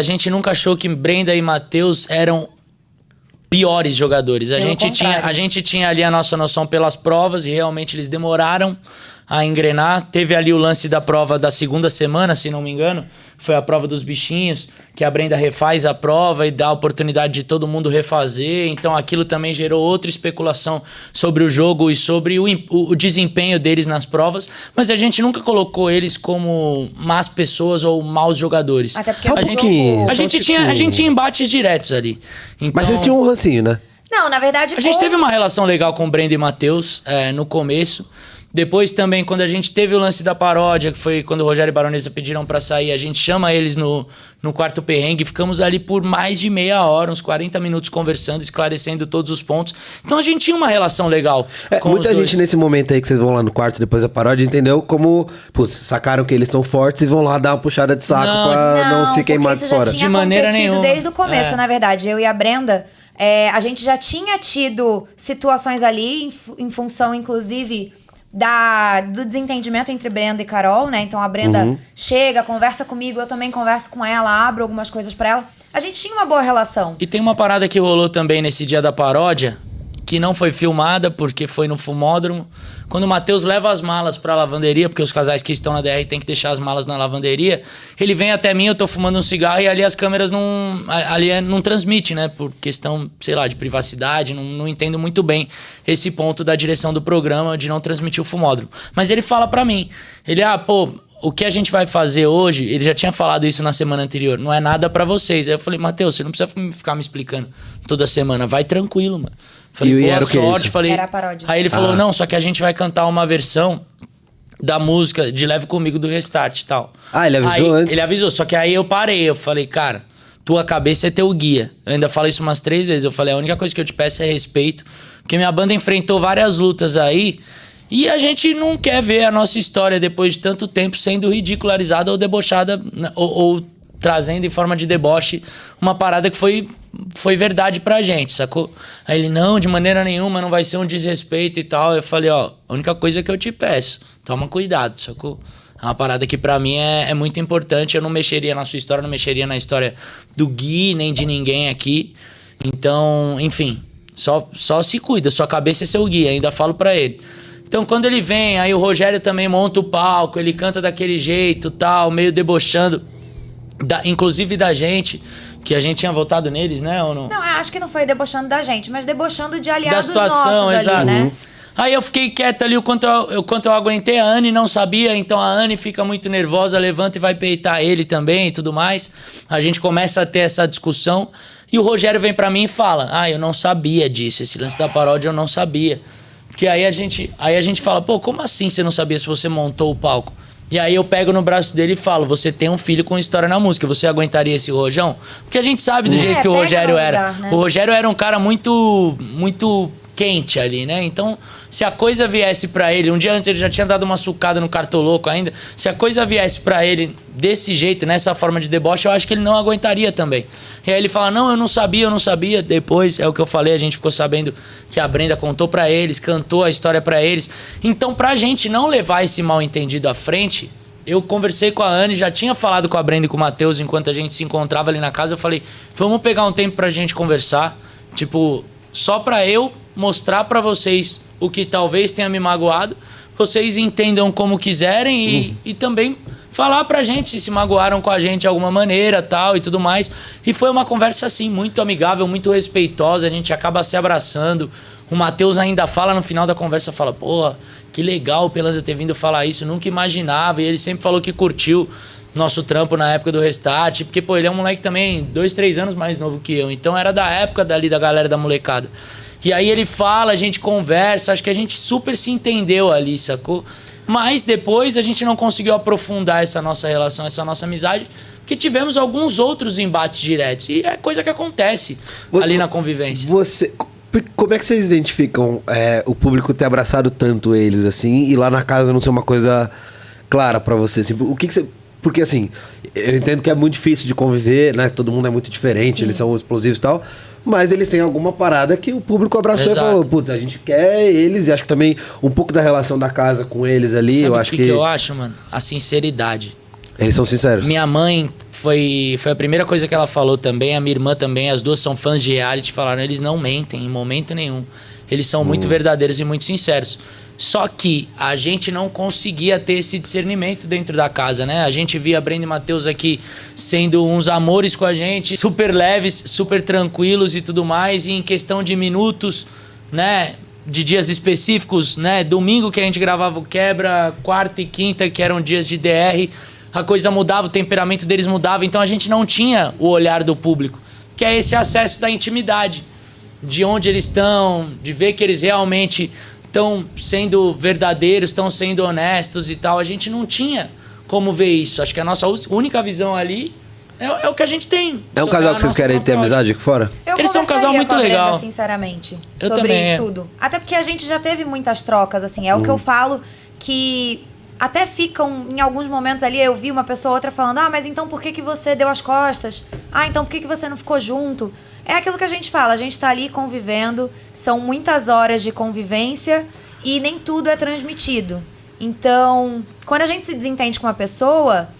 A gente nunca achou que Brenda e Matheus eram piores jogadores. A gente tinha ali a nossa noção pelas provas e realmente eles demoraram a engrenar. Teve ali o lance da prova da segunda semana, se não me engano. Foi a prova dos bichinhos, que a Brenda refaz a prova e dá a oportunidade de todo mundo refazer. Então aquilo também gerou outra especulação sobre o jogo e sobre o desempenho deles nas provas. Mas a gente nunca colocou eles como más pessoas ou maus jogadores. Até porque a gente tinha embates diretos ali. Então, mas vocês tinham um rancinho, né? Não, na verdade... A gente teve uma relação legal com Brenda e Matheus no começo. Depois também, quando a gente teve o lance da paródia, que foi quando o Rogério e Baronesa pediram pra sair, a gente chama eles no quarto perrengue, ficamos ali por mais de meia hora, uns 40 minutos conversando, esclarecendo todos os pontos. Então a gente tinha uma relação legal com muita os gente dois. nesse momento aí que vocês vão lá no quarto depois da paródia, entendeu? Como, putz, sacaram que eles estão fortes e vão lá dar uma puxada de saco pra não se queimar de fora. De maneira nenhuma. Desde o começo, na verdade. Eu e a Brenda, a gente já tinha tido situações ali, em função, inclusive... do desentendimento entre Brenda e Carol, né? Então a Brenda chega, conversa comigo, eu também converso com ela, abro algumas coisas pra ela. A gente tinha uma boa relação. E tem uma parada que rolou também nesse dia da paródia, que não foi filmada porque foi no fumódromo. Quando o Matheus leva as malas pra lavanderia, porque os casais que estão na DR têm que deixar as malas na lavanderia, ele vem até mim, eu tô fumando um cigarro e ali as câmeras não transmite, né? Por questão, sei lá, de privacidade, não entendo muito bem esse ponto da direção do programa de não transmitir o fumódromo. Mas ele fala pra mim, o que a gente vai fazer hoje, ele já tinha falado isso na semana anterior, não é nada pra vocês. Aí eu falei, Matheus, você não precisa ficar me explicando toda semana, vai tranquilo, mano. Falei, boa sorte, falei. Era a paródia. Aí ele falou, não, só que a gente vai cantar uma versão da música de Leve Comigo do Restart e tal. Ah, ele avisou antes? Ele avisou, só que aí eu parei, eu falei, cara, tua cabeça é teu guia. Eu ainda falo isso umas 3 vezes, eu falei, a única coisa que eu te peço é respeito, porque minha banda enfrentou várias lutas aí, e a gente não quer ver a nossa história depois de tanto tempo sendo ridicularizada ou debochada, ou trazendo em forma de deboche uma parada que foi verdade pra gente, sacou? Aí ele, não, de maneira nenhuma, não vai ser um desrespeito e tal. Eu falei, ó, a única coisa que eu te peço, toma cuidado, sacou? É uma parada que pra mim é muito importante, eu não mexeria na sua história, não mexeria na história do Gui, nem de ninguém aqui. Então, enfim, só se cuida, sua cabeça é seu guia, ainda falo pra ele. Então, quando ele vem, aí o Rogério também monta o palco, ele canta daquele jeito, tal, meio debochando, inclusive da gente, que a gente tinha votado neles, né? Ou não? Não, eu acho que não foi debochando da gente, mas debochando de aliados da situação, nossos exato. ali, né? Aí eu fiquei quieto ali o quanto eu aguentei, a Anne não sabia, então a Anne fica muito nervosa, levanta e vai peitar ele também e tudo mais. A gente começa a ter essa discussão e o Rogério vem pra mim e fala, eu não sabia disso, esse lance da paródia eu não sabia. Porque aí a gente fala, pô, como assim você não sabia se você montou o palco? E aí eu pego no braço dele e falo, você tem um filho com história na música, você aguentaria esse rojão? Porque a gente sabe do jeito que o Rogério era. Lugar, né? O Rogério era um cara muito quente ali, né? Então, se a coisa viesse pra ele, um dia antes ele já tinha dado uma sucada no cartoloco ainda, se a coisa viesse pra ele desse jeito, nessa forma de deboche, eu acho que ele não aguentaria também. E aí ele fala, não, eu não sabia. Depois, é o que eu falei, a gente ficou sabendo que a Brenda contou pra eles, cantou a história pra eles. Então, pra gente não levar esse mal entendido à frente, eu conversei com a Anne, já tinha falado com a Brenda e com o Matheus enquanto a gente se encontrava ali na casa, eu falei, vamos pegar um tempo pra gente conversar, tipo, só pra eu mostrar pra vocês o que talvez tenha me magoado, vocês entendam como quiserem e também falar pra gente se magoaram com a gente de alguma maneira, tal e tudo mais. E foi uma conversa assim, muito amigável, muito respeitosa, a gente acaba se abraçando. O Matheus ainda fala no final da conversa, fala, porra, que legal o Pelanza ter vindo falar isso, nunca imaginava. E ele sempre falou que curtiu nosso trampo na época do Restart, porque, pô, ele é um moleque também 2, 3 anos mais novo que eu, então era da época dali da galera da molecada. E aí ele fala, a gente conversa, acho que a gente super se entendeu ali, sacou? Mas depois a gente não conseguiu aprofundar essa nossa relação, essa nossa amizade, porque tivemos alguns outros embates diretos. E é coisa que acontece ali na convivência. Como é que vocês identificam o público ter abraçado tanto eles, assim, e lá na casa não ser uma coisa clara pra você? Assim, o que você... Porque, assim, eu entendo que é muito difícil de conviver, né? Todo mundo é muito diferente, Sim. Eles são explosivos e tal. Mas eles têm alguma parada que o público abraçou Exato. E falou, putz, a gente quer eles. E acho que também um pouco da relação da casa com eles ali, Sabe eu acho que... Sabe o que eu acho, mano? A sinceridade. Eles são sinceros. Minha mãe foi a primeira coisa que ela falou também, a minha irmã também, as duas são fãs de reality, falaram, eles não mentem em momento nenhum. Eles são muito verdadeiros e muito sinceros. Só que a gente não conseguia ter esse discernimento dentro da casa, né? A gente via Brenda e Matheus aqui sendo uns amores com a gente, super leves, super tranquilos e tudo mais, e em questão de minutos, né? De dias específicos, né? Domingo que a gente gravava o Quebra, quarta e quinta, que eram dias de DR, a coisa mudava, o temperamento deles mudava, então a gente não tinha o olhar do público, que é esse acesso da intimidade, de onde eles estão, de ver que eles realmente estão sendo verdadeiros, estão sendo honestos e tal. A gente não tinha como ver isso. Acho que a nossa única visão ali é o que a gente tem. É um casal que vocês querem ter amizade aqui fora? Eles são um casal muito legal. Brenda, sinceramente, Eu sobre também, tudo. Até porque a gente já teve muitas trocas, assim. É o que eu falo que até ficam, em alguns momentos ali, eu vi uma pessoa ou outra falando, mas então por que você deu as costas? Então por que você não ficou junto? É aquilo que a gente fala, a gente tá ali convivendo, são muitas horas de convivência e nem tudo é transmitido. Então, quando a gente se desentende com uma pessoa,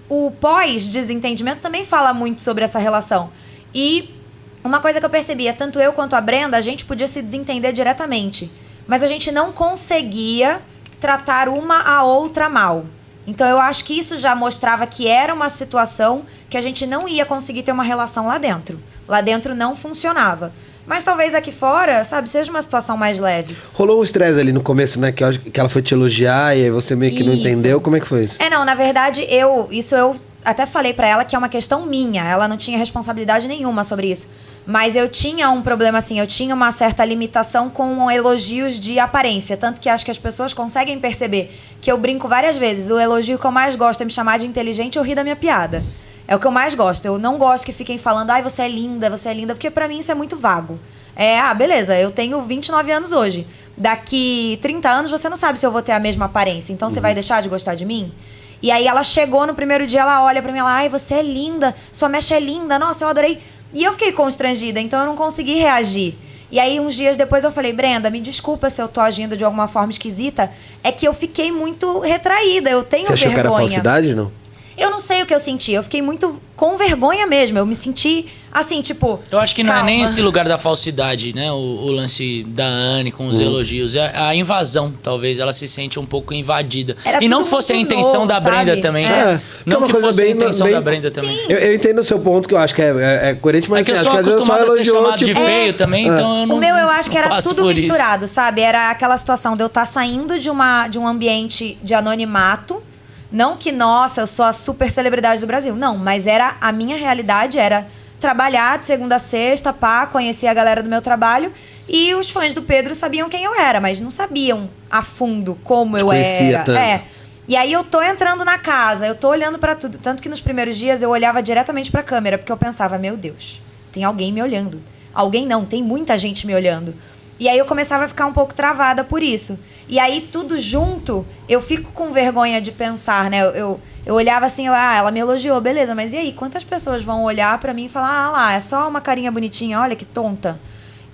o pós-desentendimento também fala muito sobre essa relação. E uma coisa que eu percebia, tanto eu quanto a Brenda, a gente podia se desentender diretamente, mas a gente não conseguia tratar uma a outra mal. Então eu acho que isso já mostrava que era uma situação que a gente não ia conseguir ter uma relação lá dentro. Lá dentro não funcionava. Mas talvez aqui fora, sabe, seja uma situação mais leve. Rolou um estresse ali no começo, né? Que ela foi te elogiar e aí você meio que não entendeu. Como é que foi isso? Não, na verdade, eu até falei pra ela que é uma questão minha. Ela não tinha responsabilidade nenhuma sobre isso. Mas eu tinha um problema assim, eu tinha uma certa limitação com elogios de aparência. Tanto que acho que as pessoas conseguem perceber que eu brinco várias vezes. O elogio que eu mais gosto é me chamar de inteligente ou rir da minha piada. É o que eu mais gosto. Eu não gosto que fiquem falando, você é linda, porque pra mim isso é muito vago. Beleza, eu tenho 29 anos hoje. Daqui 30 anos você não sabe se eu vou ter a mesma aparência. Então você vai deixar de gostar de mim? E aí ela chegou no primeiro dia, ela olha pra mim, você é linda, sua mecha é linda, nossa, eu adorei. E eu fiquei constrangida, então eu não consegui reagir. E aí, uns dias depois, eu falei, Brenda, me desculpa se eu tô agindo de alguma forma esquisita. É que eu fiquei muito retraída, eu tenho vergonha. Você achou que era falsidade, não? Eu não sei o que eu senti, eu fiquei muito com vergonha mesmo. Eu me senti assim, tipo... Eu acho que não calma. é nem esse lugar da falsidade, né? O lance da Anne com os elogios. É a invasão, talvez. Ela se sente um pouco invadida. Era e não tudo fosse a muito intenção novo, da Brenda sabe? também. Não que fosse a intenção da Brenda também. Eu entendo o seu ponto, que eu acho que é coerente, mas É que eu acho sou que às vezes acostumado a ser elogiou, chamado de feio também, então eu não. O meu, eu acho que era passo tudo por isso. misturado, sabe? Era aquela situação de eu estar saindo de um ambiente de anonimato. Não que, nossa, eu sou a super celebridade do Brasil. Não, mas a minha realidade era trabalhar de segunda a sexta, conhecer a galera do meu trabalho. E os fãs do Pedro sabiam quem eu era, mas não sabiam a fundo como eu era. Tanto. E aí eu tô entrando na casa, eu tô olhando pra tudo. Tanto que nos primeiros dias eu olhava diretamente pra câmera, porque eu pensava, meu Deus, tem alguém me olhando. Alguém não, tem muita gente me olhando. E aí eu começava a ficar um pouco travada por isso. E aí tudo junto, eu fico com vergonha de pensar, né? Eu olhava assim, ela me elogiou, beleza, mas e aí? Quantas pessoas vão olhar pra mim e falar, lá, é só uma carinha bonitinha, olha que tonta.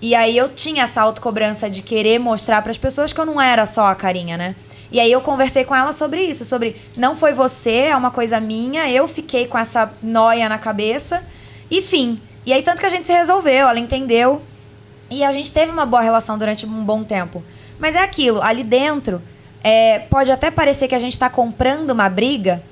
E aí eu tinha essa autocobrança de querer mostrar pras pessoas que eu não era só a carinha, né? E aí eu conversei com ela sobre isso, sobre não foi você, é uma coisa minha, eu fiquei com essa noia na cabeça, enfim. E aí tanto que a gente se resolveu, ela entendeu. E a gente teve uma boa relação durante um bom tempo. Mas é aquilo, ali dentro, pode até parecer que a gente tá comprando uma briga,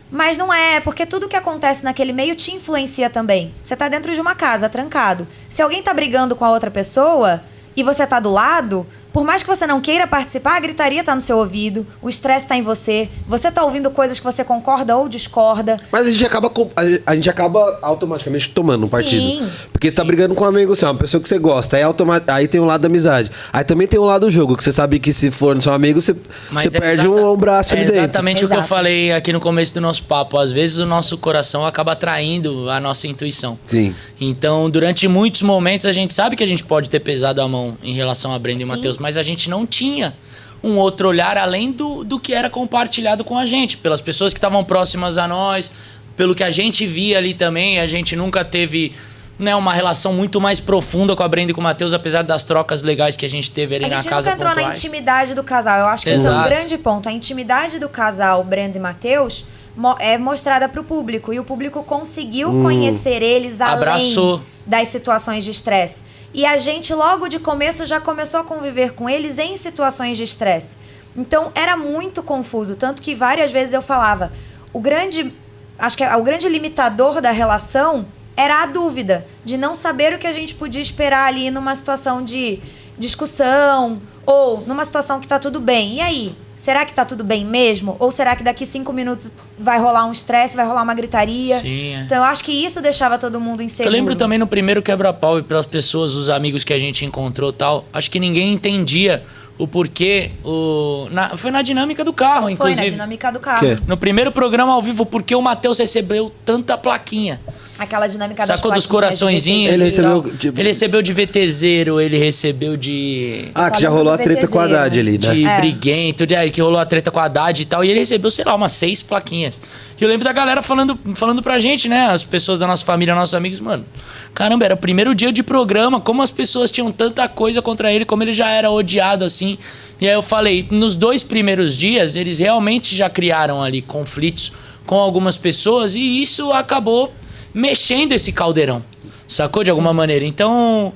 mas não é, porque tudo que acontece naquele meio te influencia também. Você tá dentro de uma casa, trancado. Se alguém tá brigando com a outra pessoa e você tá do lado, por mais que você não queira participar, a gritaria tá no seu ouvido, o estresse tá em você tá ouvindo coisas que você concorda ou discorda. Mas a gente acaba automaticamente tomando um partido. Sim. Porque você tá brigando com um amigo, assim, uma pessoa que você gosta. Aí tem um lado da amizade. Aí também tem um lado do jogo, que você sabe que se for no seu amigo, você perde um braço ali dentro. Exatamente o que eu falei aqui no começo do nosso papo. Às vezes o nosso coração acaba traindo a nossa intuição. Sim. Então, durante muitos momentos, a gente sabe que a gente pode ter pesado a mão em relação a Brenda e Matheus, mas a gente não tinha um outro olhar além do que era compartilhado com a gente, pelas pessoas que estavam próximas a nós, pelo que a gente via ali também. A gente nunca teve, né, uma relação muito mais profunda com a Brenda e com o Matheus, apesar das trocas legais que a gente teve ali na casa. A gente nunca entrou na intimidade do casal. Eu acho que esse é um grande ponto. A intimidade do casal Brenda e Matheus é mostrada pro público. E o público conseguiu conhecer eles além Abraçou. das situações de estresse. E a gente, logo de começo, já começou a conviver com eles em situações de estresse. Então, era muito confuso. Tanto que várias vezes eu falava, acho que o grande limitador da relação era a dúvida de não saber o que a gente podia esperar ali numa situação de discussão ou numa situação que tá tudo bem. E aí? Será que tá tudo bem mesmo? Ou será que daqui 5 minutos vai rolar um estresse, vai rolar uma gritaria? Sim, é. Então eu acho que isso deixava todo mundo inseguro. Eu lembro também no primeiro quebra-pau e pelas pessoas, os amigos que a gente encontrou e tal, acho que ninguém entendia o porquê. Foi na dinâmica do carro, inclusive. Foi na dinâmica do carro. Que? No primeiro programa ao vivo, porque o Matheus recebeu tanta plaquinha. Aquela dinâmica Sacou dos plaquinhas de coraçõezinhos? Ele e recebeu, tal. tipo- Ele recebeu de VTZero, ele recebeu de. Ah, que já Falando rolou a do treta com a VTZ, Haddad ali, né? De É. briguento, que rolou a treta com a Haddad e tal. E ele recebeu, sei lá, umas 6 plaquinhas. E eu lembro da galera falando pra gente, né? As pessoas da nossa família, nossos amigos, mano. Caramba, era o primeiro dia de programa. Como as pessoas tinham tanta coisa contra ele, como ele já era odiado assim. E aí eu falei, nos 2 primeiros dias, eles realmente já criaram ali conflitos com algumas pessoas. E isso acabou mexendo esse caldeirão. Sacou? De alguma maneira. Então,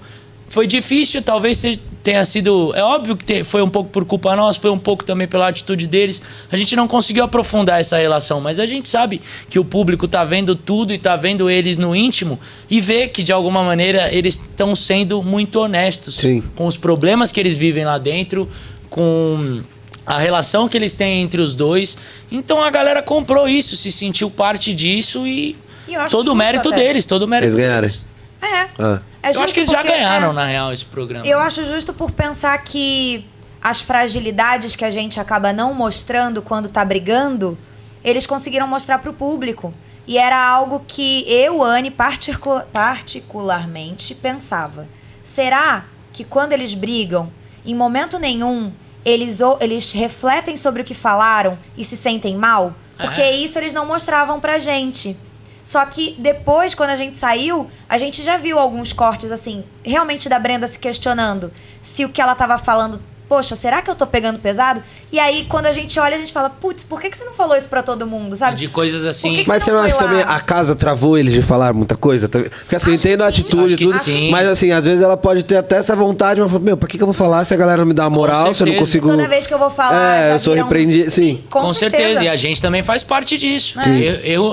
foi difícil, talvez tenha sido... É óbvio que foi um pouco por culpa nossa, foi um pouco também pela atitude deles. A gente não conseguiu aprofundar essa relação, mas a gente sabe que o público tá vendo tudo e tá vendo eles no íntimo e vê que, de alguma maneira, eles estão sendo muito honestos. Sim. Com os problemas que eles vivem lá dentro, com a relação que eles têm entre os dois. Então, a galera comprou isso, se sentiu parte disso e E eu acho todo o justo mérito até. deles, todo o mérito Eles ganharam. deles. É. Ah. É Eu acho que eles já porque- ganharam, é. na real, esse programa. Eu acho justo por pensar que as fragilidades que a gente acaba não mostrando quando tá brigando, eles conseguiram mostrar pro público. E era algo que eu, Anne, particularmente pensava. Será que quando eles brigam, em momento nenhum, eles refletem sobre o que falaram e se sentem mal? Porque isso eles não mostravam pra gente. Só que depois, quando a gente saiu, a gente já viu alguns cortes, assim, realmente da Brenda se questionando se o que ela tava falando, poxa, será que eu tô pegando pesado? E aí, quando a gente olha, a gente fala, putz, por que você não falou isso pra todo mundo, sabe? De coisas assim. Por que Mas você não não acha foi lá? também a casa travou eles de falar muita coisa? Porque assim, eu Acho entendo a que sim. atitude e Acho que tudo, sim. mas assim, às vezes ela pode ter até essa vontade, mas fala, meu, pra que eu vou falar se a galera não me dá uma moral, se eu não certeza. consigo... Toda vez que eu vou falar, já eu sou viram- repreendido, sim. Com certeza. E a gente também faz parte disso.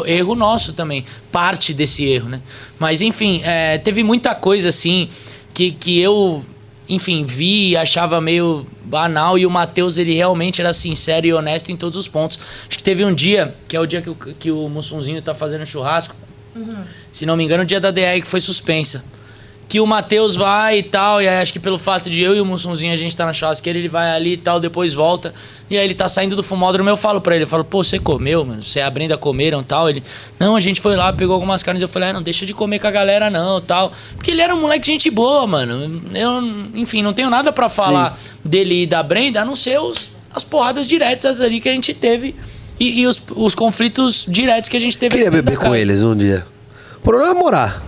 Erro nosso também. Parte desse erro, né? Mas, enfim, teve muita coisa, assim, que eu, enfim, vi e achava meio banal. E o Matheus, ele realmente era sincero e honesto em todos os pontos. Acho que teve um dia, que é o dia que o Mussunzinho tá fazendo churrasco. Se não me engano, o dia da DR que foi suspensa. Que o Matheus vai e tal, e aí acho que pelo fato de eu e o Mussunzinho a gente tá na churrasqueira, ele vai ali e tal, depois volta. E aí ele tá saindo do fumódromo, eu falo pra ele, eu falo, pô, você comeu, mano? Você e a Brenda comeram e tal? Ele, não, a gente foi lá, pegou algumas carnes, eu falei, não deixa de comer com a galera não, tal. Porque ele era um moleque de gente boa, mano. Eu, enfim, não tenho nada pra falar dele e da Brenda, a não ser as porradas diretas ali que a gente teve e os conflitos diretos que a gente teve. Queria aqui dentro beber da com casa. eles um dia. O problema é morar.